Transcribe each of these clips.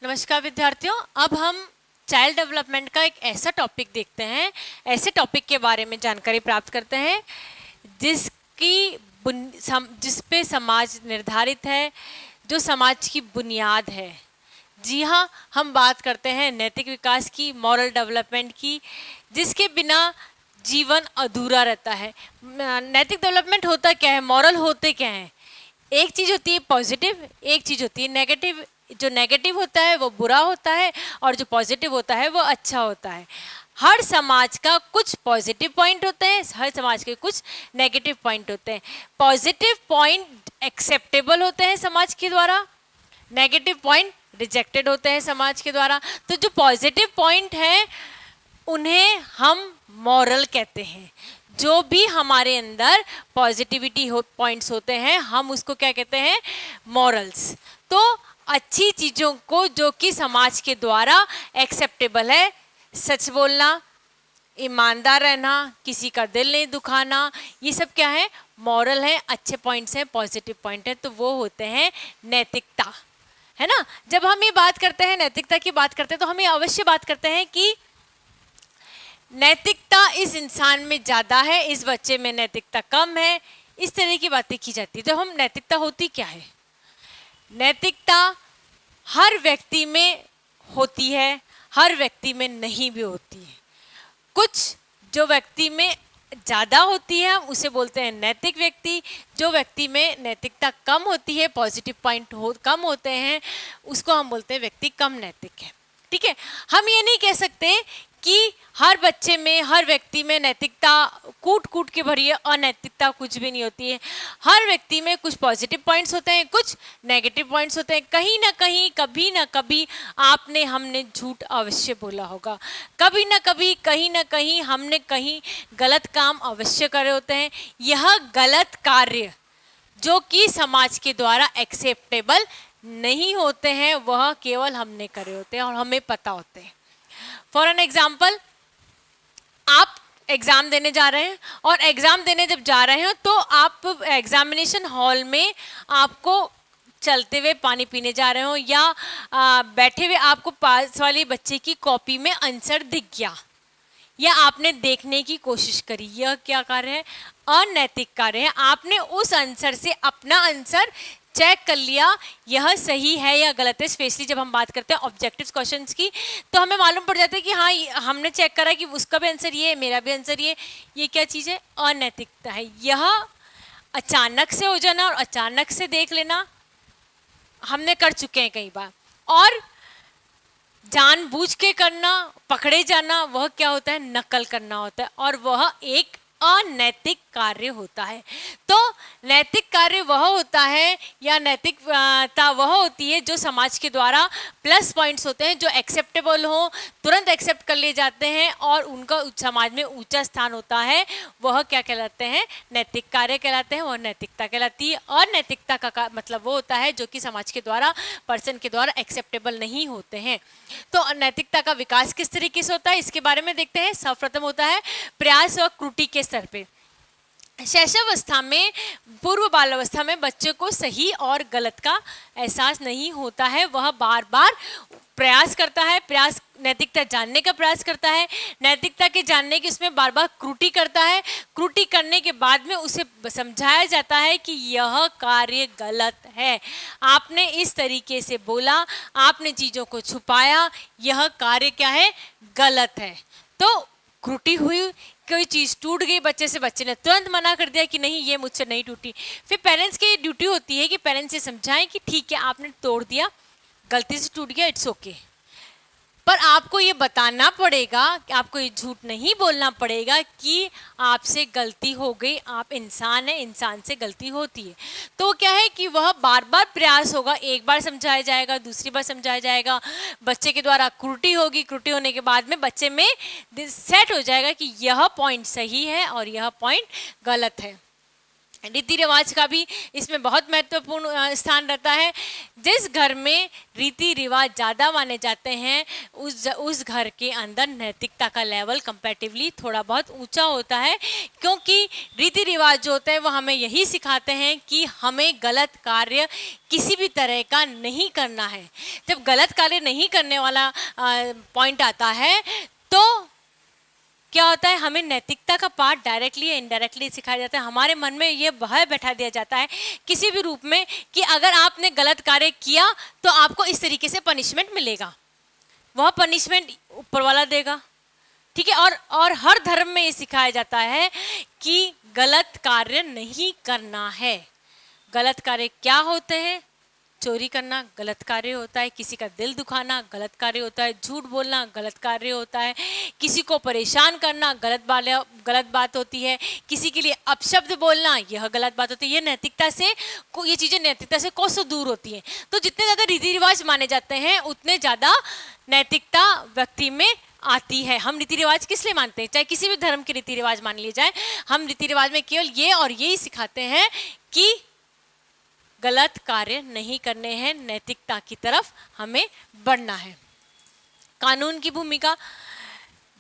नमस्कार विद्यार्थियों, अब हम चाइल्ड डेवलपमेंट का एक ऐसा टॉपिक देखते हैं, ऐसे टॉपिक के बारे में जानकारी प्राप्त करते हैं जिसकी जिस पे समाज निर्धारित है, जो समाज की बुनियाद है। जी हाँ, हम बात करते हैं नैतिक विकास की, मॉरल डेवलपमेंट की, जिसके बिना जीवन अधूरा रहता है। नैतिक डेवलपमेंट होता क्या है, मॉरल होते क्या हैं? एक चीज होती है पॉजिटिव, एक चीज होती है नेगेटिव। जो नेगेटिव होता है वो बुरा होता है और जो पॉजिटिव होता है वो अच्छा होता है। हर समाज का कुछ पॉजिटिव पॉइंट होते हैं, हर समाज के कुछ नेगेटिव पॉइंट होते हैं। पॉजिटिव पॉइंट एक्सेप्टेबल होते हैं समाज के द्वारा, नेगेटिव पॉइंट रिजेक्टेड होते हैं समाज के द्वारा। तो जो पॉजिटिव पॉइंट है उन्हें हम मॉरल कहते हैं। जो भी हमारे अंदर पॉजिटिविटी पॉइंट्स होते हैं हम उसको क्या कहते हैं, मॉरल्स। तो अच्छी चीज़ों को जो कि समाज के द्वारा एक्सेप्टेबल है, सच बोलना, ईमानदार रहना, किसी का दिल नहीं दुखाना, ये सब क्या है, मॉरल है, अच्छे पॉइंट्स हैं, पॉजिटिव पॉइंट है। तो वो होते हैं नैतिकता, है ना। जब हम ये बात करते हैं, नैतिकता की बात करते हैं, तो हम ये अवश्य बात करते हैं कि नैतिकता इस इंसान में ज़्यादा है, इस बच्चे में नैतिकता कम है, इस तरह की बातें की जाती है। तो हम नैतिकता होती क्या है? नैतिकता हर व्यक्ति में होती है, हर व्यक्ति में नहीं भी होती है। कुछ जो व्यक्ति में ज़्यादा होती है उसे बोलते हैं नैतिक व्यक्ति। जो व्यक्ति में नैतिकता कम होती है, पॉजिटिव पॉइंट कम होते हैं, उसको हम बोलते हैं व्यक्ति कम नैतिक है। ठीक है, हम ये नहीं कह सकते कि हर बच्चे में, हर व्यक्ति में नैतिकता कूट कूट के भरी है, अनैतिकता कुछ भी नहीं होती है। हर व्यक्ति में कुछ पॉजिटिव पॉइंट्स होते हैं, कुछ नेगेटिव पॉइंट्स होते हैं। कहीं ना कहीं, कभी ना कभी आपने हमने झूठ अवश्य बोला होगा, कभी ना कभी, कहीं ना कहीं हमने कहीं गलत काम अवश्य करे होते हैं। यह गलत कार्य जो कि समाज के द्वारा एक्सेप्टेबल नहीं होते हैं, वह केवल हमने करे होते हैं और हमें पता होते हैं। फॉर एन एग्जाम्पल, आप एग्ज़ाम देने जा रहे हैं और एग्ज़ाम देने जब जा रहे हो तो आप एग्जामिनेशन हॉल में आपको चलते हुए पानी पीने जा रहे हो या बैठे हुए आपको पास वाली बच्चे की कॉपी में आंसर दिख गया या आपने देखने की कोशिश करी, यह क्या कार्य है? अनैतिक कार्य है। आपने उस आंसर से अपना आंसर चेक कर लिया, यह सही है या गलत है। स्पेशली जब हम बात करते हैं ऑब्जेक्टिव क्वेश्चंस की, तो हमें मालूम पड़ जाता है कि हाँ, हमने चेक करा कि उसका भी आंसर ये है, मेरा भी आंसर ये क्या चीज़ है? अनैतिकता है। यह अचानक से हो जाना और अचानक से देख लेना हमने कर चुके हैं कई बार, और जानबूझ के करना, पकड़े जाना, वह क्या होता है? नकल करना होता है और वह एक अनैतिक कार्य होता है। तो नैतिक कार्य वह होता है या नैतिकता वह होती है जो समाज के द्वारा प्लस पॉइंट्स होते हैं, जो एक्सेप्टेबल हो, तुरंत एक्सेप्ट कर लिए जाते हैं और उनका समाज में ऊंचा स्थान होता है। वह क्या कहलाते हैं? नैतिक कार्य कहलाते हैं, वह नैतिकता कहलाती है। अनैतिकता का मतलब वो होता है जो कि समाज के द्वारा, पर्सन के द्वारा एक्सेप्टेबल नहीं होते हैं। तो नैतिकता का विकास किस तरीके से होता है, इसके बारे में देखते हैं। सर्वप्रथम होता है प्रयास और त्रुटि के स्तर पे। शैशवावस्था में, पूर्व बालावस्था में बच्चे को सही और गलत का एहसास नहीं होता है। वह बार बार प्रयास करता है, प्रयास नैतिकता जानने का प्रयास करता है, नैतिकता के जानने की उसमें बार बार त्रुटि करता है। त्रुटि करने के बाद में उसे समझाया जाता है कि यह कार्य गलत है, आपने इस तरीके से बोला, आपने चीज़ों को छुपाया, यह कार्य क्या है? गलत है। तो त्रुटि हुई, कोई चीज़ टूट गई बच्चे से, बच्चे ने तुरंत मना कर दिया कि नहीं, ये मुझसे नहीं टूटी। फिर पेरेंट्स की ड्यूटी होती है कि पेरेंट्स से समझाएं कि ठीक है, आपने तोड़ दिया, गलती से टूट गया, इट्स ओके। पर आपको ये बताना पड़ेगा कि आपको ये झूठ नहीं बोलना पड़ेगा कि आपसे गलती हो गई, आप इंसान हैं, इंसान से गलती होती है। तो क्या है कि वह बार बार प्रयास होगा, एक बार समझाया जाएगा, दूसरी बार समझाया जाएगा, बच्चे के द्वारा त्रुटि होगी, त्रुटि होने के बाद में बच्चे में सेट हो जाएगा कि यह पॉइंट सही है और यह पॉइंट गलत है। रीति रिवाज का भी इसमें बहुत महत्वपूर्ण स्थान रहता है। जिस घर में रीति रिवाज ज़्यादा माने जाते हैं उस घर के अंदर नैतिकता का लेवल कंपैरेटिवली थोड़ा बहुत ऊंचा होता है, क्योंकि रीति रिवाज जो होते हैं वो हमें यही सिखाते हैं कि हमें गलत कार्य किसी भी तरह का नहीं करना है। जब गलत कार्य नहीं करने वाला पॉइंट आता है तो क्या होता है, हमें नैतिकता का पाठ डायरेक्टली या इनडायरेक्टली सिखाया जाता है। हमारे मन में ये भय बैठा दिया जाता है किसी भी रूप में कि अगर आपने गलत कार्य किया तो आपको इस तरीके से पनिशमेंट मिलेगा, वह पनिशमेंट ऊपर वाला देगा, ठीक है। और हर धर्म में ये सिखाया जाता है कि गलत कार्य नहीं करना है। गलत कार्य क्या होते हैं? चोरी करना गलत कार्य होता है, किसी का दिल दुखाना गलत कार्य होता है, झूठ बोलना गलत कार्य होता है, किसी को परेशान करना गलत बात होती है, किसी के लिए अपशब्द बोलना यह गलत बात होती है। ये चीज़ें नैतिकता से कोसों दूर होती हैं। तो जितने ज़्यादा रीति रिवाज माने जाते हैं उतने ज़्यादा नैतिकता व्यक्ति में आती है। हम रीति रिवाज किस लिए मानते हैं? चाहे किसी भी धर्म के रीति रिवाज मान लिए जाए, हम रीति रिवाज में केवल ये और यही सिखाते हैं कि गलत कार्य नहीं करने हैं, नैतिकता की तरफ हमें बढ़ना है। कानून की भूमिका,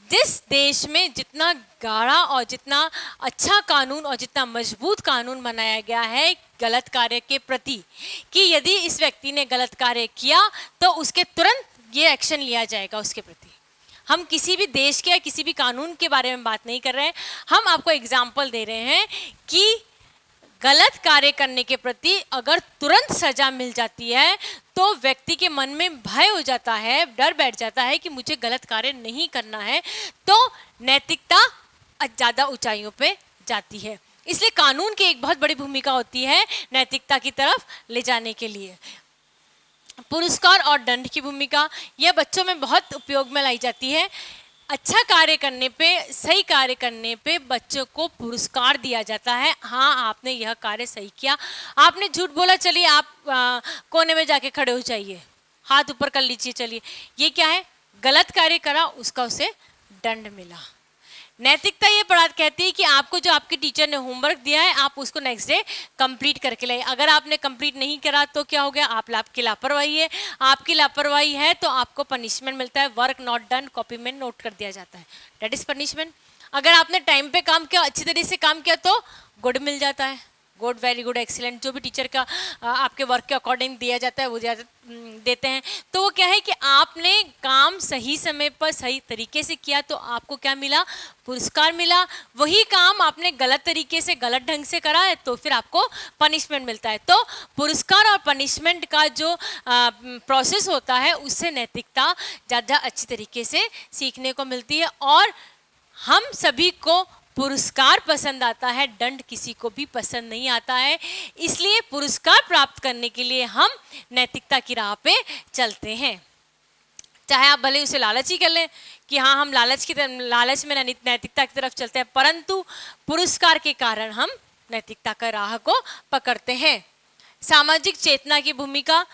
जिस देश में जितना गाढ़ा और जितना अच्छा कानून और जितना मजबूत कानून बनाया गया है गलत कार्य के प्रति, कि यदि इस व्यक्ति ने गलत कार्य किया तो उसके तुरंत ये एक्शन लिया जाएगा उसके प्रति। हम किसी भी देश के या किसी भी कानून के बारे में बात नहीं कर रहे हैं, हम आपको एग्जाम्पल दे रहे हैं कि गलत कार्य करने के प्रति अगर तुरंत सजा मिल जाती है तो व्यक्ति के मन में भय हो जाता है, डर बैठ जाता है कि मुझे गलत कार्य नहीं करना है, तो नैतिकता ज़्यादा ऊंचाइयों पे जाती है। इसलिए कानून की एक बहुत बड़ी भूमिका होती है नैतिकता की तरफ ले जाने के लिए। पुरस्कार और दंड की भूमिका, यह बच्चों में बहुत उपयोग में लाई जाती है। अच्छा कार्य करने पे, सही कार्य करने पे बच्चों को पुरस्कार दिया जाता है। हाँ, आपने यह कार्य सही किया, आपने झूठ बोला, चलिए आप कोने में जाके खड़े हो जाइए, हाथ ऊपर कर लीजिए, चलिए। ये क्या है? गलत कार्य करा, उसका उसे दंड मिला। नैतिकता ये पढ़ा कहती है कि आपको जो आपके टीचर ने होमवर्क दिया है आप उसको नेक्स्ट डे कंप्लीट करके लाइए। अगर आपने कंप्लीट नहीं करा तो क्या हो गया? आपकी लापरवाही है। आपकी लापरवाही है तो आपको पनिशमेंट मिलता है। वर्क नॉट डन कॉपी में नोट कर दिया जाता है, दैट इज पनिशमेंट। अगर आपने टाइम पे काम किया, अच्छी तरीके से काम किया तो गुड मिल जाता है, गुड, वेरी गुड, एक्सीलेंट, जो भी टीचर का आपके वर्क के अकॉर्डिंग दिया जाता है वो देते हैं। तो वो क्या है कि आपने काम सही समय पर सही तरीके से किया तो आपको क्या मिला? पुरस्कार मिला। वही काम आपने गलत तरीके से, गलत ढंग से करा है तो फिर आपको पनिशमेंट मिलता है। तो पुरस्कार और पनिशमेंट का जो प्रोसेस होता है उससे नैतिकता ज़्यादा अच्छी तरीके से सीखने को मिलती है। और हम सभी को पुरस्कार पसंद आता है, दंड किसी को भी पसंद नहीं आता है। इसलिए पुरस्कार प्राप्त करने के लिए हम नैतिकता की राह पे चलते हैं। चाहे आप भले उसे लालच ही कर लें कि हाँ हम लालच में नैतिकता की तरफ चलते हैं, परंतु पुरस्कार के कारण हम नैतिकता का राह को पकड़ते हैं। सामाजिक चेतना की भूमिका,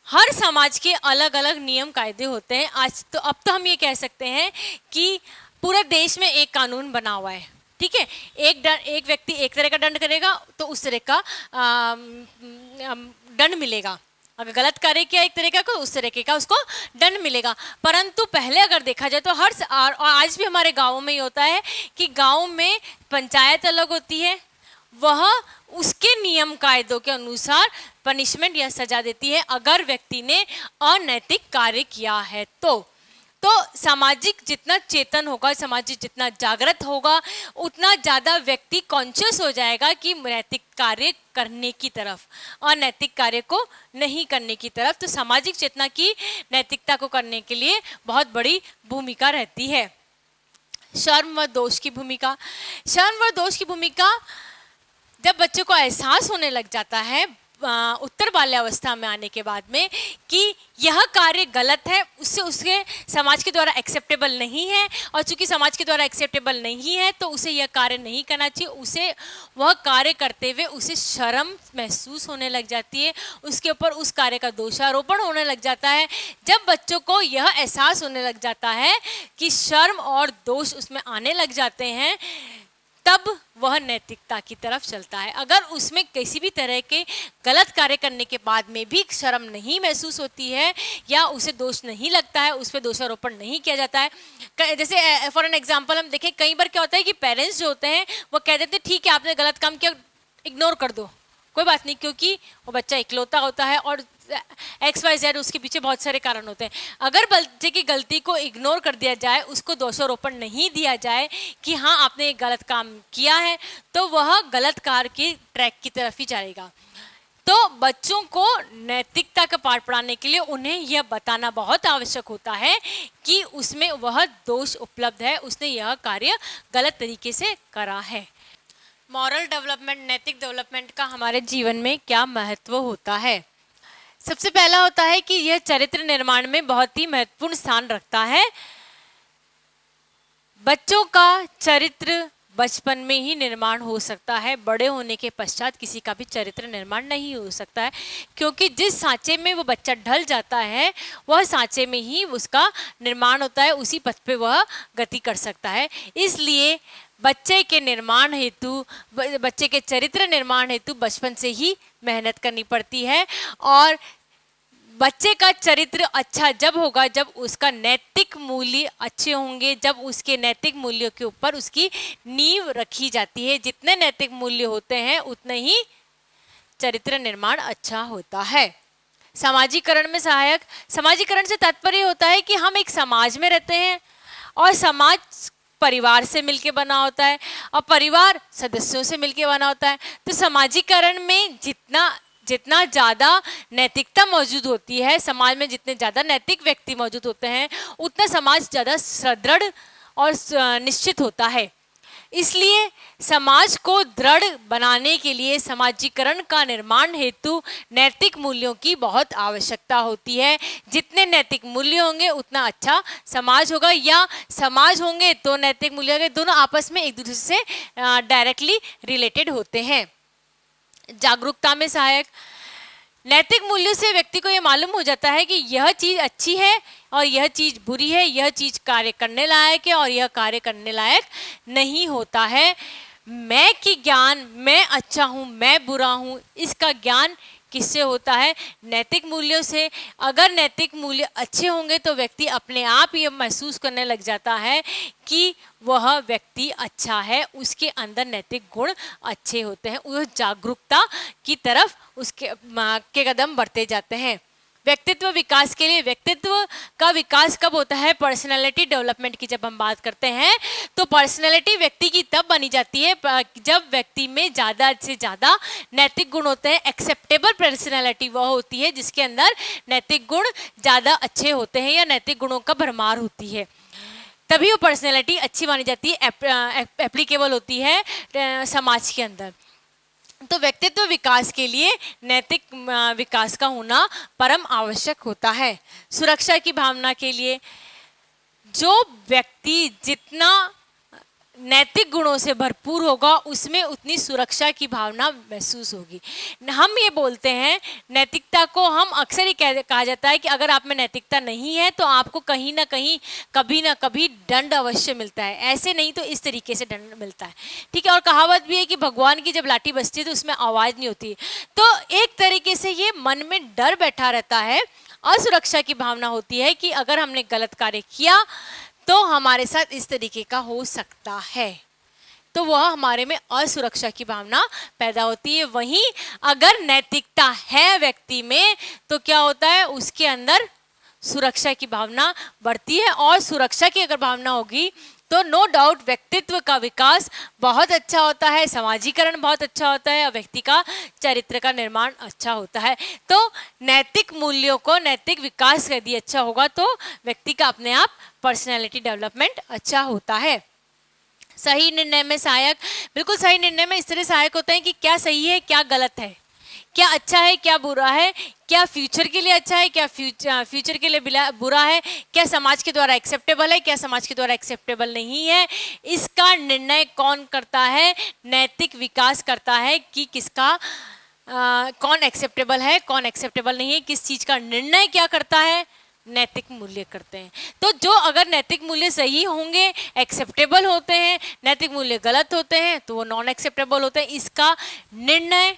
हर समाज के अलग अलग नियम कायदे होते हैं। अब तो हम ये कह सकते हैं कि पूरे देश में एक कानून बना हुआ है, ठीक है। एक व्यक्ति एक तरह का दंड करेगा तो उस तरह का दंड मिलेगा। अगर गलत कार्य किया एक तरीके का, उस तरीके का उसको दंड मिलेगा। परंतु पहले अगर देखा जाए तो और आज भी हमारे गाँव में ही होता है कि गाँव में पंचायत अलग होती है, वह उसके नियम कायदों के अनुसार पनिशमेंट या सजा देती है अगर व्यक्ति ने अनैतिक कार्य किया है। तो सामाजिक जितना चेतन होगा, सामाजिक जितना जागृत होगा, उतना ज़्यादा व्यक्ति कॉन्शियस हो जाएगा कि नैतिक कार्य करने की तरफ, अनैतिक कार्य को नहीं करने की तरफ। तो सामाजिक चेतना की नैतिकता को करने के लिए बहुत बड़ी भूमिका रहती है। शर्म व दोष की भूमिका, शर्म व दोष की भूमिका जब बच्चों को एहसास होने लग जाता है उत्तर बाल्यावस्था में आने के बाद में कि यह कार्य गलत है, उसके समाज के द्वारा एक्सेप्टेबल नहीं है, और चूंकि समाज के द्वारा एक्सेप्टेबल नहीं है तो उसे यह कार्य नहीं करना चाहिए, उसे वह कार्य करते हुए उसे शर्म महसूस होने लग जाती है, उसके ऊपर उस कार्य का दोषारोपण होने लग जाता है। जब बच्चों को यह एहसास होने लग जाता है कि शर्म और दोष उसमें आने लग जाते हैं, तब वह नैतिकता की तरफ चलता है। अगर उसमें किसी भी तरह के गलत कार्य करने के बाद में भी शर्म नहीं महसूस होती है या उसे दोष नहीं लगता है, उस पर दोषारोपण नहीं किया जाता है। जैसे फॉर एन एग्जांपल हम देखें, कई बार क्या होता है कि पेरेंट्स जो होते हैं वो कह देते हैं ठीक है आपने गलत काम किया, इग्नोर कर दो, कोई बात नहीं, क्योंकि वो बच्चा इकलौता होता है और XYZ उसके पीछे बहुत सारे कारण होते हैं। अगर बच्चे की गलती को इग्नोर कर दिया जाए, उसको दोषारोपण नहीं दिया जाए कि हाँ आपने एक गलत काम किया है, तो वह गलत कार्य के ट्रैक की तरफ ही जाएगा। तो बच्चों को नैतिकता का पाठ पढ़ाने के लिए उन्हें यह बताना बहुत आवश्यक होता है कि उसमें वह दोष उपलब्ध है, उसने यह कार्य गलत तरीके से करा है। मॉरल डेवलपमेंट, नैतिक डेवलपमेंट का हमारे जीवन में क्या महत्व होता है? सबसे पहला होता है कि यह चरित्र निर्माण में बहुत ही महत्वपूर्ण स्थान रखता है। बच्चों का चरित्र बचपन में ही निर्माण हो सकता है, बड़े होने के पश्चात किसी का भी चरित्र निर्माण नहीं हो सकता है, क्योंकि जिस सांचे में वो बच्चा ढल जाता है वह सांचे में ही उसका निर्माण होता है, उसी पथ पे वह गति कर सकता है। इसलिए बच्चे के निर्माण हेतु, बच्चे के चरित्र निर्माण हेतु बचपन से ही मेहनत करनी पड़ती है। और बच्चे का चरित्र अच्छा जब होगा जब उसका नैतिक मूल्य अच्छे होंगे, जब उसके नैतिक मूल्यों के ऊपर उसकी नींव रखी जाती है। जितने नैतिक मूल्य होते हैं उतने ही चरित्र निर्माण अच्छा होता है। समाजीकरण में सहायक, समाजीकरण से तात्पर्य होता है कि हम एक समाज में रहते हैं और समाज परिवार से मिलके बना होता है और परिवार सदस्यों से मिलके बना होता है। तो समाजीकरण में जितना ज़्यादा नैतिकता मौजूद होती है, समाज में जितने ज़्यादा नैतिक व्यक्ति मौजूद होते हैं, उतना समाज ज़्यादा सुदृढ़ और निश्चित होता है। इसलिए समाज को दृढ़ बनाने के लिए समाजीकरण का निर्माण हेतु नैतिक मूल्यों की बहुत आवश्यकता होती है। जितने नैतिक मूल्य होंगे उतना अच्छा समाज होगा, या समाज होंगे तो नैतिक मूल्य होंगे, दोनों आपस में एक दूसरे से डायरेक्टली रिलेटेड होते हैं। जागरूकता में सहायक, नैतिक मूल्यों से व्यक्ति को ये मालूम हो जाता है कि यह चीज़ अच्छी है और यह चीज़ बुरी है, यह चीज़ कार्य करने लायक है और यह कार्य करने लायक नहीं होता है। मैं की ज्ञान, मैं अच्छा हूँ मैं बुरा हूँ, इसका ज्ञान किससे होता है? नैतिक मूल्यों से। अगर नैतिक मूल्य अच्छे होंगे तो व्यक्ति अपने आप ये महसूस करने लग जाता है कि वह व्यक्ति अच्छा है, उसके अंदर नैतिक गुण अच्छे होते हैं, वह जागरूकता की तरफ उसके कदम बढ़ते जाते हैं। व्यक्तित्व विकास के लिए, व्यक्तित्व का विकास कब होता है? पर्सनालिटी डेवलपमेंट की जब हम बात करते हैं तो पर्सनालिटी व्यक्ति की तब बनी जाती है जब व्यक्ति में ज़्यादा से ज़्यादा नैतिक गुण होते हैं। एक्सेप्टेबल पर्सनालिटी वह होती है जिसके अंदर नैतिक गुण ज़्यादा अच्छे होते हैं या नैतिक गुणों का भरमार होती है, तभी वो पर्सनालिटी अच्छी मानी जाती है, एप्लीकेबल होती है समाज के अंदर। तो व्यक्तित्व विकास के लिए नैतिक विकास का होना परम आवश्यक होता है। सुरक्षा की भावना के लिए, जो व्यक्ति जितना नैतिक गुणों से भरपूर होगा उसमें उतनी सुरक्षा की भावना महसूस होगी। हम ये बोलते हैं नैतिकता को, हम अक्सर ही कहा जाता है कि अगर आप में नैतिकता नहीं है तो आपको कहीं ना कहीं कभी ना कभी दंड अवश्य मिलता है। ऐसे नहीं तो इस तरीके से दंड मिलता है, ठीक है। और कहावत भी है कि भगवान की जब लाठी बजती है तो उसमें आवाज़ नहीं होती। तो एक तरीके से ये मन में डर बैठा रहता है, असुरक्षा की भावना होती है कि अगर हमने गलत कार्य किया तो हमारे साथ इस तरीके का हो सकता है, तो वह हमारे में असुरक्षा की भावना पैदा होती है। वहीं अगर नैतिकता है व्यक्ति में तो क्या होता है, उसके अंदर सुरक्षा की भावना बढ़ती है, और सुरक्षा की अगर भावना होगी तो नो डाउट व्यक्तित्व का विकास बहुत अच्छा होता है, समाजीकरण बहुत अच्छा होता है और व्यक्ति का चरित्र का निर्माण अच्छा होता है। तो नैतिक मूल्यों को, नैतिक विकास यदि अच्छा होगा तो व्यक्ति का अपने आप पर्सनैलिटी डेवलपमेंट अच्छा होता है। सही निर्णय में सहायक, बिल्कुल सही निर्णय में इस तरह सहायक होते हैं कि क्या सही है क्या गलत है, क्या अच्छा है क्या बुरा है, क्या फ्यूचर के लिए अच्छा है क्या फ्यूचर के लिए बुरा है, क्या समाज के द्वारा एक्सेप्टेबल है क्या समाज के द्वारा एक्सेप्टेबल नहीं है। इसका निर्णय कौन करता है? नैतिक विकास करता है कि किसका कौन एक्सेप्टेबल है कौन एक्सेप्टेबल नहीं है, किस चीज़ का निर्णय क्या करता है? नैतिक मूल्य करते हैं। तो जो अगर नैतिक मूल्य सही होंगे, एक्सेप्टेबल होते हैं, नैतिक मूल्य गलत होते हैं तो वो नॉन एक्सेप्टेबल होते हैं। इसका निर्णय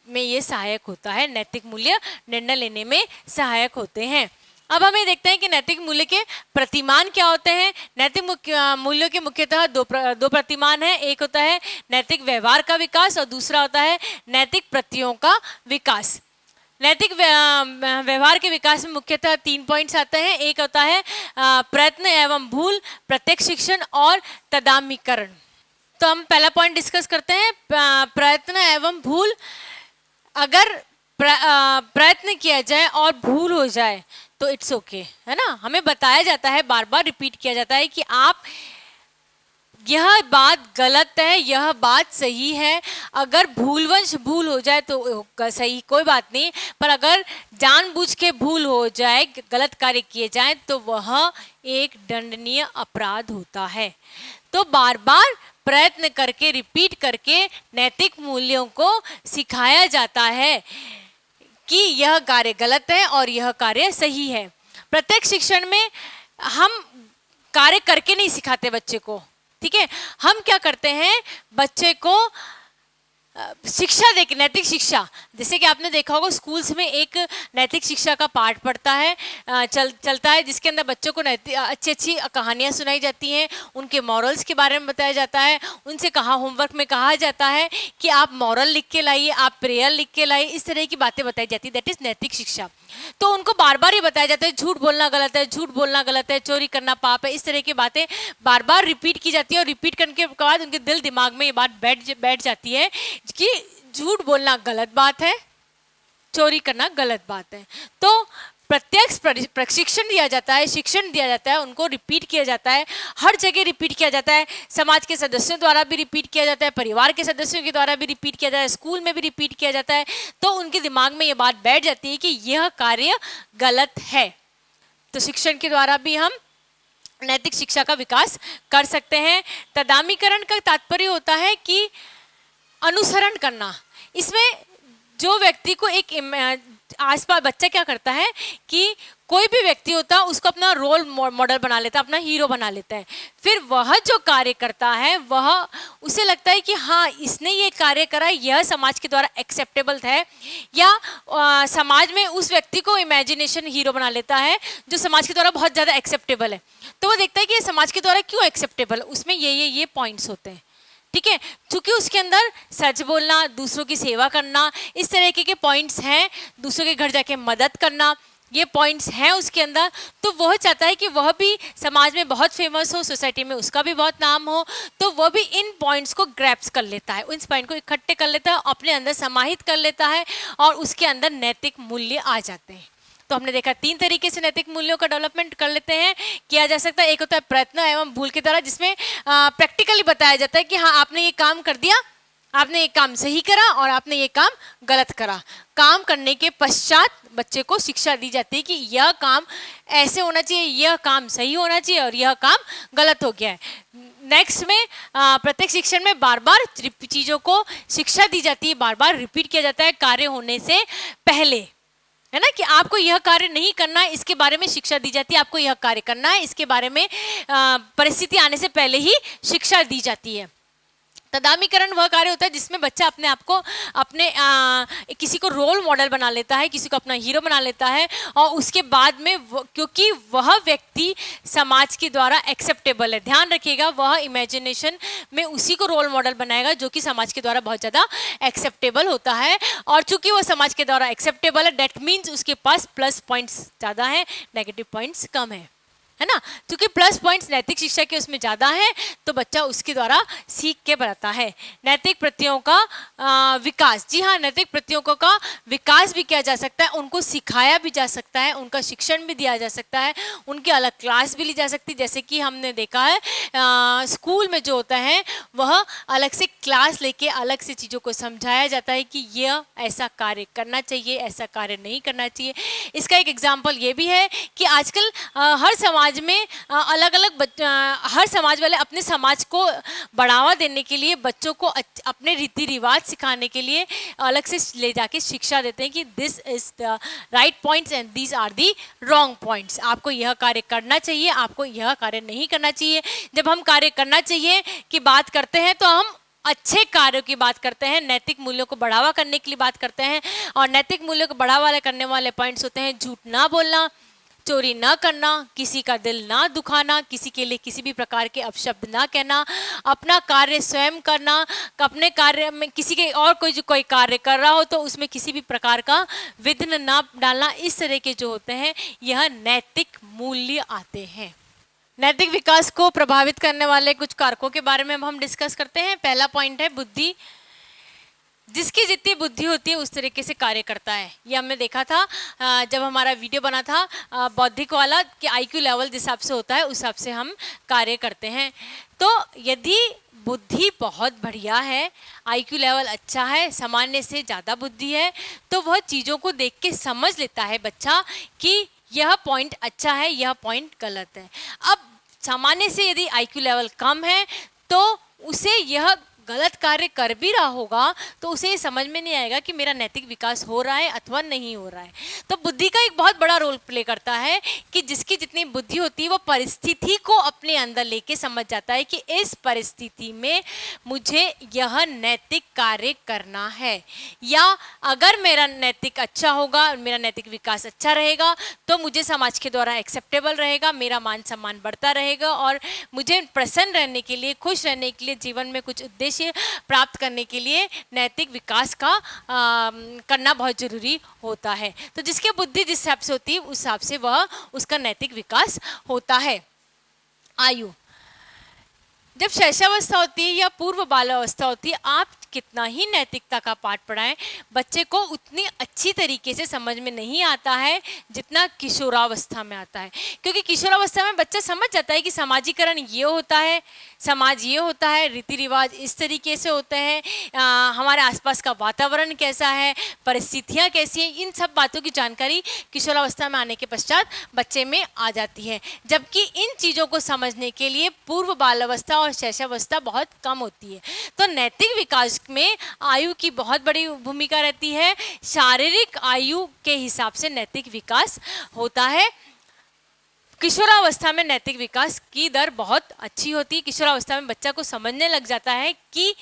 में ये सहायक होता है, नैतिक मूल्य निर्णय लेने में सहायक होते हैं। अब हमें देखते हैं कि नैतिक मूल्य के प्रतिमान क्या होते हैं। नैतिक मूल्यों के मुख्यतः दो प्रतिमान हैं। एक होता है नैतिक व्यवहार का विकास और दूसरा होता है नैतिक प्रत्ययों का विकास। नैतिक व्यवहार के विकास में मुख्यतः 3 पॉइंट्स आते हैं। एक होता है प्रयत्न एवं भूल, प्रत्यक्ष शिक्षण और तदामीकरण। तो हम पहला पॉइंट डिस्कस करते हैं, प्रयत्न एवं भूल। अगर प्रयत्न किया जाए और भूल हो जाए तो इट्स ओके, है ना। हमें बताया जाता है, बार बार रिपीट किया जाता है कि आप यह बात गलत है, यह बात सही है। अगर भूलवश भूल हो जाए तो सही, कोई बात नहीं, पर अगर जानबूझ के भूल हो जाए, गलत कार्य किए जाए तो वह एक दंडनीय अपराध होता है। तो बार बार प्रयत्न करके, रिपीट करके नैतिक मूल्यों को सिखाया जाता है कि यह कार्य गलत है और यह कार्य सही है। प्रत्यक्ष शिक्षण में हम कार्य करके नहीं सिखाते बच्चे को, ठीक है। हम क्या करते हैं, बच्चे को शिक्षा देके, नैतिक शिक्षा, जैसे कि आपने देखा होगा स्कूल्स में एक नैतिक शिक्षा का पाठ पढ़ता है, चलता है, जिसके अंदर बच्चों को अच्छी अच्छी कहानियाँ सुनाई जाती हैं, उनके मॉरल्स के बारे में बताया जाता है। उनसे होमवर्क में कहा जाता है कि आप मॉरल लिख के लाइए, आप प्रेयर लिख के लाइए, इस तरह की बातें बताई जाती है। दैट इज नैतिक शिक्षा। तो उनको बार बार ये बताया जाता है झूठ बोलना गलत है, झूठ बोलना गलत है, चोरी करना पाप है, इस तरह की बातें बार बार रिपीट की जाती है। और रिपीट करने के बाद उनके दिल दिमाग में ये बात बैठ जाती है कि झूठ बोलना गलत बात है, चोरी करना गलत बात है। तो प्रत्यक्ष प्रशिक्षण दिया जाता है, शिक्षण दिया जाता है, उनको रिपीट किया जाता है, हर जगह रिपीट किया जाता है। समाज के सदस्यों द्वारा भी रिपीट किया जाता है, परिवार के सदस्यों के द्वारा भी रिपीट किया जाता है, स्कूल में भी रिपीट किया जाता है। तो उनके दिमाग में ये बात बैठ जाती है कि यह कार्य गलत है। तो शिक्षण के द्वारा भी हम नैतिक शिक्षा का विकास कर सकते हैं। तदामीकरण का तात्पर्य होता है कि अनुसरण करना। इसमें जो व्यक्ति को एक आसपास बच्चा क्या करता है कि कोई भी व्यक्ति होता है उसको अपना रोल मॉडल बना लेता है, अपना हीरो बना लेता है। फिर वह जो कार्य करता है वह उसे लगता है कि हाँ इसने ये कार्य करा, यह समाज के द्वारा एक्सेप्टेबल है, या समाज में उस व्यक्ति को इमेजिनेशन हीरो बना लेता है जो समाज के द्वारा बहुत ज़्यादा एक्सेप्टेबल है। तो वो देखता है कि ये समाज के द्वारा क्यों एक्सेप्टेबल, उसमें ये पॉइंट्स होते हैं, ठीक है। क्योंकि उसके अंदर सच बोलना, दूसरों की सेवा करना, इस तरह के पॉइंट्स हैं, दूसरों के घर जाके मदद करना, ये पॉइंट्स हैं उसके अंदर। तो वह चाहता है कि वह भी समाज में बहुत फेमस हो, सोसाइटी में उसका भी बहुत नाम हो। तो वह भी इन पॉइंट्स को ग्रैप्स कर लेता है, इन पॉइंट को इकट्ठे कर लेता है, अपने अंदर समाहित कर लेता है और उसके अंदर नैतिक मूल्य आ जाते हैं। तो हमने देखा 3 तरीके से नैतिक मूल्यों का डेवलपमेंट कर लेते हैं, किया जा सकता है। एक होता है प्रयत्न एवं भूल की तरह, जिसमें प्रैक्टिकली बताया जाता है कि हाँ आपने ये काम कर दिया, आपने ये काम सही करा और आपने ये काम गलत करा। काम करने के पश्चात बच्चे को शिक्षा दी जाती है कि यह काम ऐसे होना चाहिए, यह काम सही होना चाहिए और यह काम गलत हो गया है। नेक्स्ट में प्रत्येक शिक्षण में बार बार चीज़ों को शिक्षा दी जाती है, बार बार रिपीट किया जाता है कार्य होने से पहले, है ना, कि आपको यह कार्य नहीं करना है, इसके बारे में शिक्षा दी जाती है। आपको यह कार्य करना है, इसके बारे में परिस्थिति आने से पहले ही शिक्षा दी जाती है। तदामीकरण वह कार्य होता है जिसमें बच्चा अपने आप को किसी को रोल मॉडल बना लेता है, किसी को अपना हीरो बना लेता है और उसके बाद में क्योंकि वह व्यक्ति समाज के द्वारा एक्सेप्टेबल है, ध्यान रखिएगा, वह इमेजिनेशन में उसी को रोल मॉडल बनाएगा जो कि समाज के द्वारा बहुत ज़्यादा एक्सेप्टेबल होता है। और चूंकि वह समाज के द्वारा एक्सेप्टेबल है, डेट मीन्स उसके पास प्लस पॉइंट्स ज़्यादा हैं, नेगेटिव पॉइंट्स कम है ना। क्योंकि प्लस पॉइंट्स नैतिक शिक्षा के उसमें ज़्यादा है तो बच्चा उसके द्वारा सीख के बढ़ता है। नैतिक प्रत्ययों का विकास, जी हाँ, नैतिक प्रत्ययों का विकास भी किया जा सकता है, उनको सिखाया भी जा सकता है, उनका शिक्षण भी दिया जा सकता है, उनकी अलग क्लास भी ली जा सकती है। जैसे कि हमने देखा है स्कूल में जो होता है वह अलग से क्लास लेके अलग से चीज़ों को समझाया जाता है कि यह ऐसा कार्य करना चाहिए, ऐसा कार्य नहीं करना चाहिए। इसका एक एग्जाम्पल ये भी है कि आजकल हर समाज समाज में अलग अलग हर समाज वाले अपने समाज को बढ़ावा देने के लिए बच्चों को अपने रीति रिवाज सिखाने के लिए अलग से ले जाके शिक्षा देते हैं कि this is the right points and these are the wrong points. आपको यह कार्य करना चाहिए, आपको यह कार्य नहीं करना चाहिए। जब हम कार्य करना चाहिए की बात करते हैं तो हम अच्छे कार्यों की बात करते हैं, नैतिक मूल्यों को बढ़ावा करने के लिए बात करते हैं। और नैतिक मूल्यों को बढ़ावा करने वाले पॉइंट्स होते हैं झूठ ना बोलना, चोरी ना करना, किसी का दिल ना दुखाना, किसी के लिए किसी भी प्रकार के अपशब्द ना कहना, अपना कार्य स्वयं करना, अपने कार्य में किसी के और कोई कार्य कर रहा हो तो उसमें किसी भी प्रकार का विघ्न ना डालना। इस तरह के जो होते हैं यह नैतिक मूल्य आते हैं। नैतिक विकास को प्रभावित करने वाले कुछ कारकों के बारे में अब हम डिस्कस करते हैं। पहला पॉइंट है बुद्धि। जिसकी जितनी बुद्धि होती है उस तरीके से कार्य करता है। ये हमने देखा था जब हमारा वीडियो बना था बौद्धिक वाला कि आईक्यू लेवल जिस हिसाब से होता है उस हिसाब से हम कार्य करते हैं। तो यदि बुद्धि बहुत बढ़िया है, आईक्यू लेवल अच्छा है, सामान्य से ज़्यादा बुद्धि है, तो वह चीज़ों को देख के समझ लेता है बच्चा कि यह पॉइंट अच्छा है, यह पॉइंट गलत है। अब सामान्य से यदि आईक्यू लेवल कम है तो उसे यह गलत कार्य कर भी रहा होगा तो उसे ये समझ में नहीं आएगा कि मेरा नैतिक विकास हो रहा है अथवा नहीं हो रहा है। तो बुद्धि का एक बहुत बड़ा रोल प्ले करता है कि जिसकी जितनी बुद्धि होती है वो परिस्थिति को अपने अंदर लेके समझ जाता है कि इस परिस्थिति में मुझे यह नैतिक कार्य करना है, या अगर मेरा नैतिक अच्छा होगा, मेरा नैतिक विकास अच्छा रहेगा तो मुझे समाज के द्वारा एक्सेप्टेबल रहेगा, मेरा मान सम्मान बढ़ता रहेगा और मुझे प्रसन्न रहने के लिए, खुश रहने के लिए, जीवन में कुछ उद्देश्य प्राप्त करने के लिए नैतिक विकास का करना बहुत जरूरी होता है। तो जिसकी बुद्धि जिस हिसाब से होती है उस हिसाब से वह उसका नैतिक विकास होता है। आयु, जब शैशवावस्था होती है या पूर्व बालावस्था होती है, आप कितना ही नैतिकता का पाठ पढ़ाएं, बच्चे को उतनी अच्छी तरीके से समझ में नहीं आता है जितना किशोरावस्था में आता है। क्योंकि किशोरावस्था में बच्चा समझ जाता है कि समाजीकरण ये होता है, समाज ये होता है, रीति रिवाज इस तरीके से होते हैं, हमारे आसपास का वातावरण कैसा है, परिस्थितियाँ कैसी हैं, इन सब बातों की जानकारी किशोरावस्था में आने के पश्चात बच्चे में आ जाती है। जबकि इन चीज़ों को समझने के लिए पूर्व बालावस्था और शैशवावस्था बहुत कम होती है। तो नैतिक विकास में आयु की बहुत बड़ी भूमिका रहती है। शारीरिक आयु के हिसाब से नैतिक विकास होता है। किशोरावस्था में नैतिक विकास की दर बहुत अच्छी होती है। किशोरावस्था में बच्चा को समझने लग जाता है कि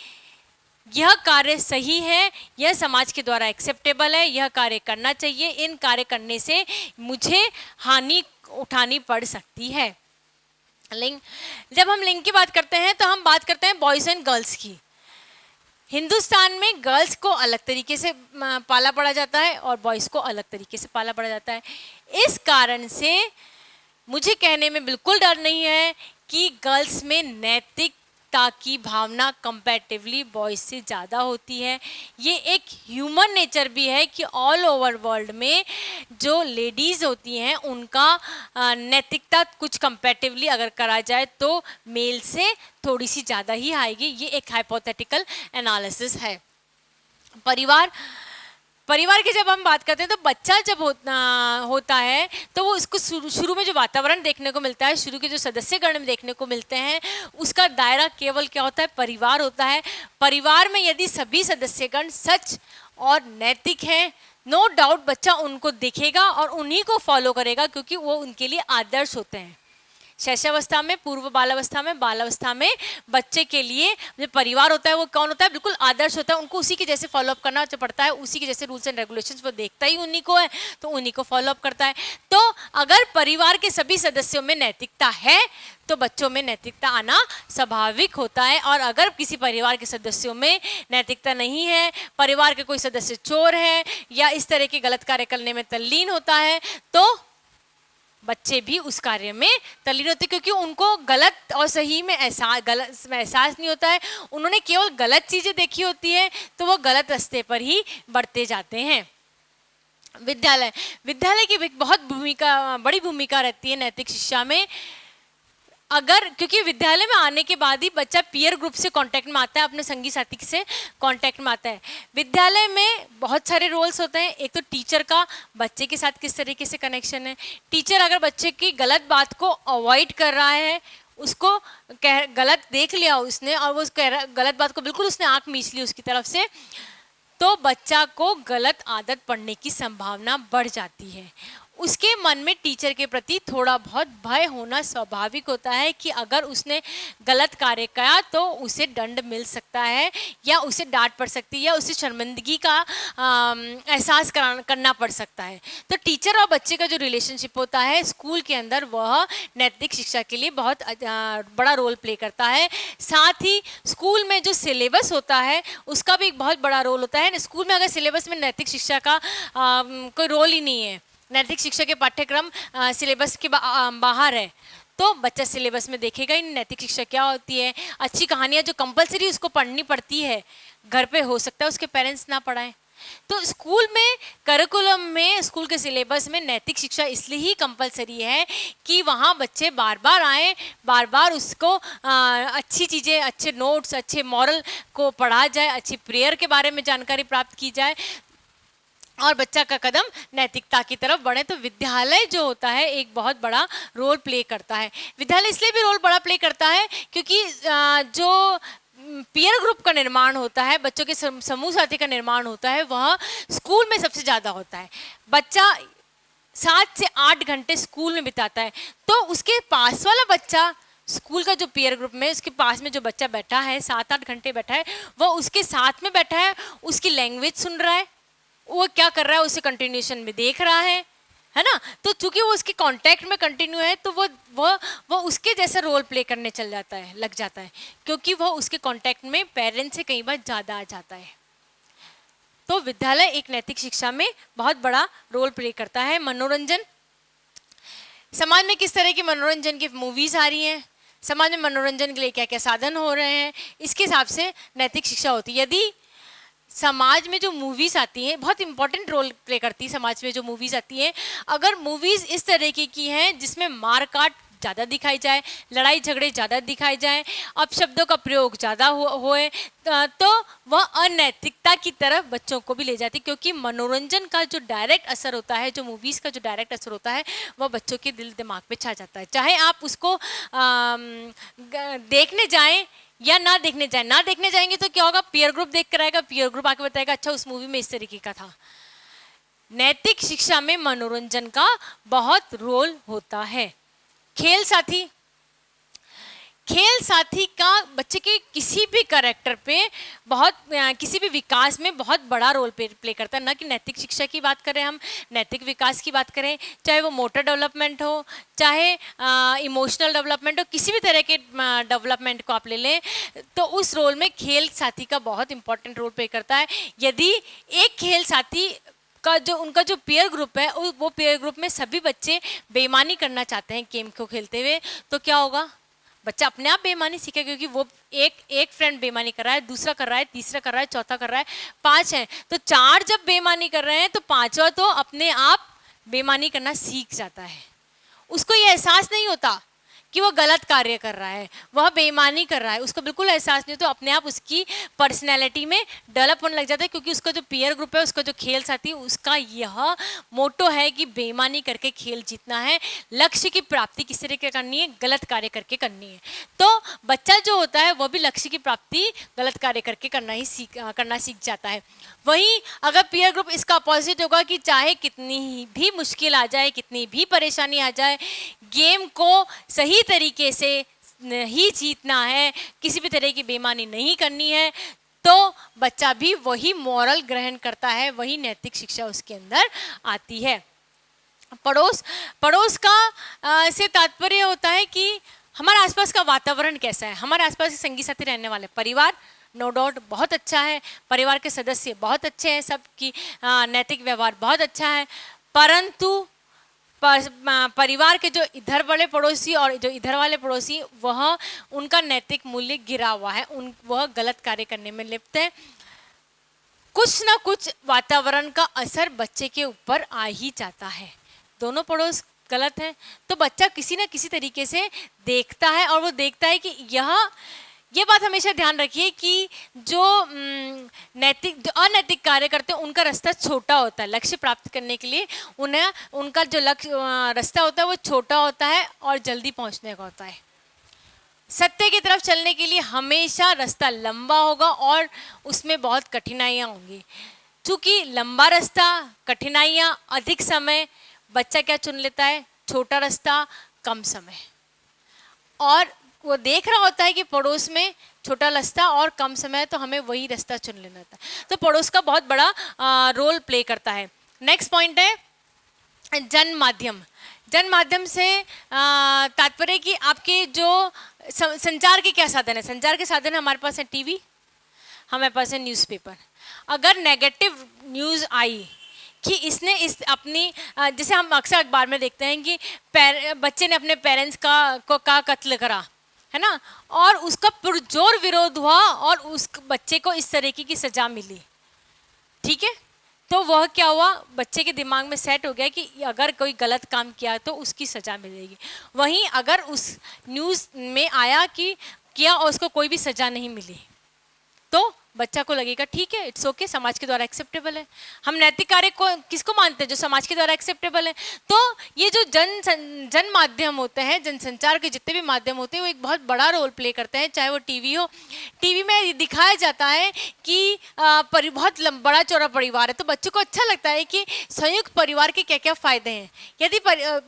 यह कार्य सही है, यह समाज के द्वारा एक्सेप्टेबल है, यह कार्य करना चाहिए, इन कार्य करने से मुझे हानि उठानी पड़ सकती है। लिंग, जब हम लिंग की बात करते हैं तो हम बात करते हैं बॉयज़ एंड गर्ल्स की। हिंदुस्तान में गर्ल्स को अलग तरीके से पाला पड़ा जाता है और बॉयज़ को अलग तरीके से पाला पड़ा जाता है। इस कारण से मुझे कहने में बिल्कुल डर नहीं है कि गर्ल्स में नैतिकता की भावना कंपैरेटिवली बॉयज़ से ज़्यादा होती है। ये एक ह्यूमन नेचर भी है कि ऑल ओवर वर्ल्ड में जो लेडीज़ होती हैं उनका नैतिकता कुछ कंपैरेटिवली अगर करा जाए तो मेल से थोड़ी सी ज़्यादा ही आएगी। ये एक हाइपोथेटिकल एनालिसिस है। परिवार की जब हम बात करते हैं तो बच्चा जब होता है तो वो उसको शुरू में जो वातावरण देखने को मिलता है, शुरू के जो सदस्यगण देखने को मिलते हैं, उसका दायरा केवल क्या होता है, परिवार होता है। परिवार में यदि सभी सदस्यगण सच और नैतिक हैं, नो डाउट बच्चा उनको देखेगा और उन्हीं को फॉलो करेगा क्योंकि वो उनके लिए आदर्श होते हैं। शैशवावस्था में, पूर्व बालावस्था में बच्चे के लिए जो परिवार होता है वो कौन होता है, बिल्कुल आदर्श होता है। उनको उसी के जैसे फॉलोअप करना पड़ता है, उसी के जैसे रूल्स एंड रेगुलेशंस वो देखता ही उन्हीं को है तो उन्हीं को फॉलोअप करता है। तो अगर परिवार के सभी सदस्यों में नैतिकता है तो बच्चों में नैतिकता आना स्वाभाविक होता है। और अगर किसी परिवार के सदस्यों में नैतिकता नहीं है, परिवार के कोई सदस्य चोर है या इस तरह के गलत कार्य करने में तल्लीन होता है, तो बच्चे भी उस कार्य में तल्लीन होते क्योंकि उनको गलत और सही में एहसास नहीं होता है। उन्होंने केवल गलत चीज़ें देखी होती है तो वो गलत रास्ते पर ही बढ़ते जाते हैं। विद्यालय की भी बहुत बड़ी भूमिका रहती है नैतिक शिक्षा में। अगर क्योंकि विद्यालय में आने के बाद ही बच्चा पीयर ग्रुप से कांटेक्ट में आता है, अपने संगी साथी से कांटेक्ट में आता है। विद्यालय में बहुत सारे रोल्स होते हैं। एक तो टीचर का बच्चे के साथ किस तरीके से कनेक्शन है। टीचर अगर बच्चे की गलत बात को अवॉइड कर रहा है, उसको गलत देख लिया उसने और वो गलत बात को बिल्कुल उसने आंख मीच ली उसकी तरफ से, तो बच्चा को गलत आदत पड़ने की संभावना बढ़ जाती है। उसके मन में टीचर के प्रति थोड़ा बहुत भय होना स्वाभाविक होता है कि अगर उसने गलत कार्य किया तो उसे दंड मिल सकता है या उसे डांट पड़ सकती है या उसे शर्मिंदगी का एहसास करना पड़ सकता है। तो टीचर और बच्चे का जो रिलेशनशिप होता है स्कूल के अंदर, वह नैतिक शिक्षा के लिए बहुत बड़ा रोल प्ले करता है। साथ ही स्कूल में जो सिलेबस होता है उसका भी एक बहुत बड़ा रोल होता है। स्कूल में अगर सिलेबस में नैतिक शिक्षा का कोई रोल ही नहीं है, नैतिक शिक्षा के पाठ्यक्रम सिलेबस के बाहर है, तो बच्चा सिलेबस में देखेगा ही नैतिक शिक्षा क्या होती है। अच्छी कहानियाँ जो कंपलसरी उसको पढ़नी पड़ती है, घर पे हो सकता है उसके पेरेंट्स ना पढ़ाएं। तो स्कूल में करिकुलम में, स्कूल के सिलेबस में नैतिक शिक्षा इसलिए ही कंपलसरी है कि वहाँ बच्चे बार बार आए, बार बार उसको अच्छी चीज़ें, अच्छे नोट्स, अच्छे मॉरल को पढ़ा जाए, अच्छी प्रेयर के बारे में जानकारी प्राप्त की जाए और बच्चा का कदम नैतिकता की तरफ बढ़े। तो विद्यालय जो होता है एक बहुत बड़ा रोल प्ले करता है। विद्यालय इसलिए भी रोल बड़ा प्ले करता है क्योंकि जो पीयर ग्रुप का निर्माण होता है, बच्चों के समूह साथी का निर्माण होता है, वह स्कूल में सबसे ज़्यादा होता है। बच्चा 7 से 8 घंटे स्कूल में बिताता है, तो उसके पास वाला बच्चा, स्कूल का जो पीयर ग्रुप में उसके पास में जो बच्चा बैठा है, 7-8 घंटे बैठा है, वह उसके साथ में बैठा है, उसकी लैंग्वेज सुन रहा है, वो क्या कर रहा है उसे कंटिन्यूशन में देख रहा है ना। तो चूंकि वो उसके कांटेक्ट में कंटिन्यू है, तो वो उसके जैसा रोल प्ले करने चल जाता है, लग जाता है, क्योंकि वो उसके कांटेक्ट में पेरेंट्स से कई बार ज़्यादा आ जाता है। तो विद्यालय एक नैतिक शिक्षा में बहुत बड़ा रोल प्ले करता है। मनोरंजन, समाज में किस तरह की मनोरंजन की मूवीज आ रही हैं, समाज में मनोरंजन के लिए क्या क्या साधन हो रहे हैं, इसके हिसाब से नैतिक शिक्षा होती है। यदि समाज में जो मूवीज़ आती हैं, बहुत इंपॉर्टेंट रोल प्ले करती है समाज में जो मूवीज़ आती हैं, अगर मूवीज़ इस तरीके की हैं जिसमें मारकाट ज़्यादा दिखाई जाए, लड़ाई झगड़े ज़्यादा दिखाए जाए, अपशब्दों का प्रयोग ज़्यादा होए, तो वह अनैतिकता की तरफ बच्चों को भी ले जाती है। क्योंकि मनोरंजन का जो डायरेक्ट असर होता है, जो मूवीज़ का जो डायरेक्ट असर होता है, वह बच्चों के दिल दिमाग पे छा जाता है। चाहे आप उसको देखने जाएं या ना देखने जाए। ना देखने जाएंगे तो क्या होगा, पीयर ग्रुप देख कर आएगा, पीयर ग्रुप आके बताएगा अच्छा उस मूवी में इस तरीके का था। नैतिक शिक्षा में मनोरंजन का बहुत रोल होता है। खेल साथी, खेल साथी का बच्चे के किसी भी कैरेक्टर पे बहुत, किसी भी विकास में बहुत बड़ा रोल प्ले करता है। न कि नैतिक शिक्षा की बात करें, हम नैतिक विकास की बात करें, चाहे वो मोटर डेवलपमेंट हो, चाहे इमोशनल डेवलपमेंट हो, किसी भी तरह के डेवलपमेंट को आप ले लें, तो उस रोल में खेल साथी का बहुत इंपॉर्टेंट रोल प्ले करता है। यदि एक खेल साथी का जो उनका जो पीयर ग्रुप है, वो पीयर ग्रुप में सभी बच्चे बेईमानी करना चाहते हैं गेम को खेलते हुए, तो क्या होगा, बच्चा अपने आप बेईमानी सीखेगा। क्योंकि वो एक फ्रेंड बेईमानी कर रहा है, दूसरा कर रहा है, तीसरा कर रहा है, चौथा कर रहा है, 5 है, तो 4 जब बेईमानी कर रहे हैं तो 5वां तो अपने आप बेईमानी करना सीख जाता है। उसको ये एहसास नहीं होता कि वो गलत कार्य कर रहा है, वह बेईमानी कर रहा है, उसको बिल्कुल एहसास नहीं, तो अपने आप उसकी पर्सनैलिटी में डेवलप होने लग जाता है। क्योंकि उसका जो पीयर ग्रुप है, उसका जो खेल साथी, उसका यह मोटो है कि बेईमानी करके खेल जीतना है, लक्ष्य की प्राप्ति किस तरह से करनी है, गलत कार्य करके करनी है। तो बच्चा जो होता है वह भी लक्ष्य की प्राप्ति गलत कार्य करके करना सीख जाता है। वहीं अगर पीयर ग्रुप इसका अपोजिट होगा कि चाहे कितनी भी मुश्किल आ जाए, कितनी भी परेशानी आ जाए, गेम को सही तरीके से ही जीतना है, किसी भी तरह की बेईमानी नहीं करनी है, तो बच्चा भी वही मॉरल ग्रहण करता है, वही नैतिक शिक्षा उसके अंदर आती है। पड़ोस का से तात्पर्य होता है कि हमारे आसपास का वातावरण कैसा है, हमारे आसपास के संगी साथी रहने वाले, परिवार नो डाउट बहुत अच्छा है, परिवार के सदस्य बहुत अच्छे हैं, सबकी नैतिक व्यवहार बहुत अच्छा है, परंतु परिवार के जो इधर वाले पड़ोसी और जो इधर वाले पड़ोसी, वह उनका नैतिक मूल्य गिरा हुआ है, वह गलत कार्य करने में लिप्त है। कुछ ना कुछ वातावरण का असर बच्चे के ऊपर आ ही जाता है। दोनों पड़ोस गलत है, तो बच्चा किसी न किसी तरीके से देखता है और वो देखता है कि ये बात हमेशा ध्यान रखिए कि जो जो अनैतिक कार्य करते हैं उनका रास्ता छोटा होता है। लक्ष्य प्राप्त करने के लिए उन्हें उनका जो लक्ष्य रास्ता होता है वो छोटा होता है और जल्दी पहुंचने का होता है। सत्य की तरफ चलने के लिए हमेशा रास्ता लंबा होगा और उसमें बहुत कठिनाइयाँ होंगी। चूँकि लंबा रास्ता, कठिनाइयाँ, अधिक समय, बच्चा क्या चुन लेता है? छोटा रास्ता, कम समय। और वो देख रहा होता है कि पड़ोस में छोटा रास्ता और कम समय है, तो हमें वही रास्ता चुन लेना होता है। तो पड़ोस का बहुत बड़ा रोल प्ले करता है। नेक्स्ट पॉइंट है जन माध्यम। जन माध्यम से तात्पर्य कि आपके जो संचार के क्या साधन है? संचार के साधन हमारे पास है टीवी, हमारे पास है न्यूज़पेपर। अगर नेगेटिव न्यूज़ आई कि इसने इस अपनी जैसे हम अक्सर अखबार में देखते हैं कि बच्चे ने अपने पेरेंट्स का कत्ल करा, है ना, और उसका पुरजोर विरोध हुआ और उस बच्चे को इस तरीके की सजा मिली, ठीक है, तो वह क्या हुआ? बच्चे के दिमाग में सेट हो गया कि अगर कोई गलत काम किया तो उसकी सजा मिलेगी। वहीं अगर उस न्यूज़ में आया कि किया और उसको कोई भी सजा नहीं मिली, तो बच्चा को लगेगा ठीक है, इट्स ओके, समाज के द्वारा एक्सेप्टेबल है। हम नैतिक कार्य को किसको मानते हैं? जो समाज के द्वारा एक्सेप्टेबल है। तो ये जो जन माध्यम होते हैं, जनसंचार के जितने भी माध्यम होते हैं, वो एक बहुत बड़ा रोल प्ले करते हैं। चाहे वो टीवी हो, टीवी में दिखाया जाता है कि बहुत बड़ा चौड़ा परिवार है, तो बच्चों को अच्छा लगता है कि संयुक्त परिवार के क्या क्या फ़ायदे हैं। यदि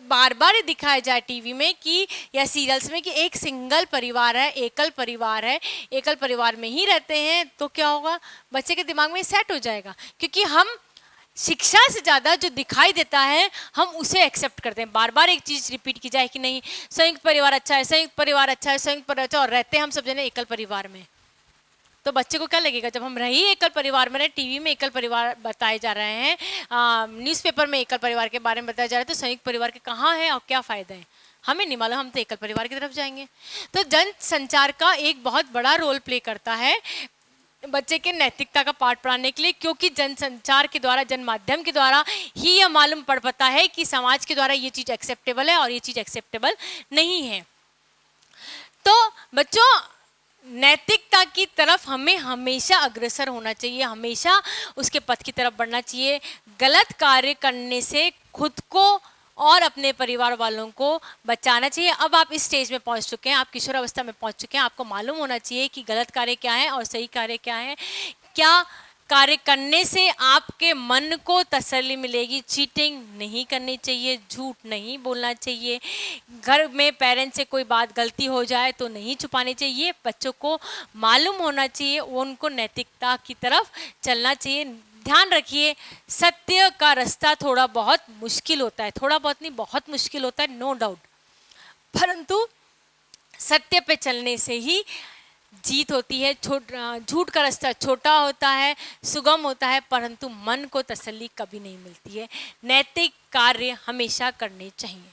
बार बार ये दिखाया जाए टीवी में कि या सीरियल्स में कि एक सिंगल परिवार है, एकल परिवार है, एकल परिवार में ही रहते हैं, तो क्या होगा? बच्चे के दिमाग में सेट हो जाएगा। क्योंकि हम शिक्षा से ज़्यादा जो दिखाई देता है हम उसे एक्सेप्ट करते हैं। बार बार एक चीज़ रिपीट की जाए कि नहीं संयुक्त परिवार अच्छा है, संयुक्त परिवार अच्छा है, संयुक्त परिवार अच्छा, और रहते हैं हम सब जने एकल परिवार में, तो बच्चे को क्या लगेगा? जब हम रही एकल परिवार में रहे, टीवी में एकल परिवार बताए जा रहे हैं, न्यूज़पेपर में एकल परिवार के बारे में बताया जा रहा है, तो संयुक्त परिवार के कहाँ हैं और क्या फ़ायदे हैं? हमें नहीं मालूम, हम तो एकल परिवार की तरफ जाएंगे। तो जन संचार का एक बहुत बड़ा रोल प्ले करता है बच्चे के नैतिकता का पाठ पढ़ाने के लिए, क्योंकि जनसंचार के द्वारा, जन माध्यम के द्वारा ही यह मालूम पड़ पाता है कि समाज के द्वारा ये चीज़ एक्सेप्टेबल है और ये चीज़ एक्सेप्टेबल नहीं है। तो बच्चों, नैतिकता की तरफ हमें हमेशा अग्रसर होना चाहिए, हमेशा उसके पथ की तरफ बढ़ना चाहिए। गलत कार्य करने से खुद को और अपने परिवार वालों को बचाना चाहिए। अब आप इस स्टेज में पहुंच चुके हैं, आप किशोर अवस्था में पहुंच चुके हैं, आपको मालूम होना चाहिए कि गलत कार्य क्या है और सही कार्य क्या है। क्या कार्य करने से आपके मन को तसल्ली मिलेगी? चीटिंग नहीं करनी चाहिए, झूठ नहीं बोलना चाहिए, घर में पेरेंट्स से कोई बात गलती हो जाए तो नहीं छुपानी चाहिए। ये बच्चों को मालूम होना चाहिए, उनको नैतिकता की तरफ चलना चाहिए। ध्यान रखिए, सत्य का रास्ता थोड़ा बहुत मुश्किल होता है, थोड़ा बहुत नहीं, बहुत मुश्किल होता है, नो डाउट, परंतु सत्य पे चलने से ही जीत होती है। झूठ का रास्ता छोटा होता है, सुगम होता है, परंतु मन को तसल्ली कभी नहीं मिलती है। नैतिक कार्य हमेशा करने चाहिए।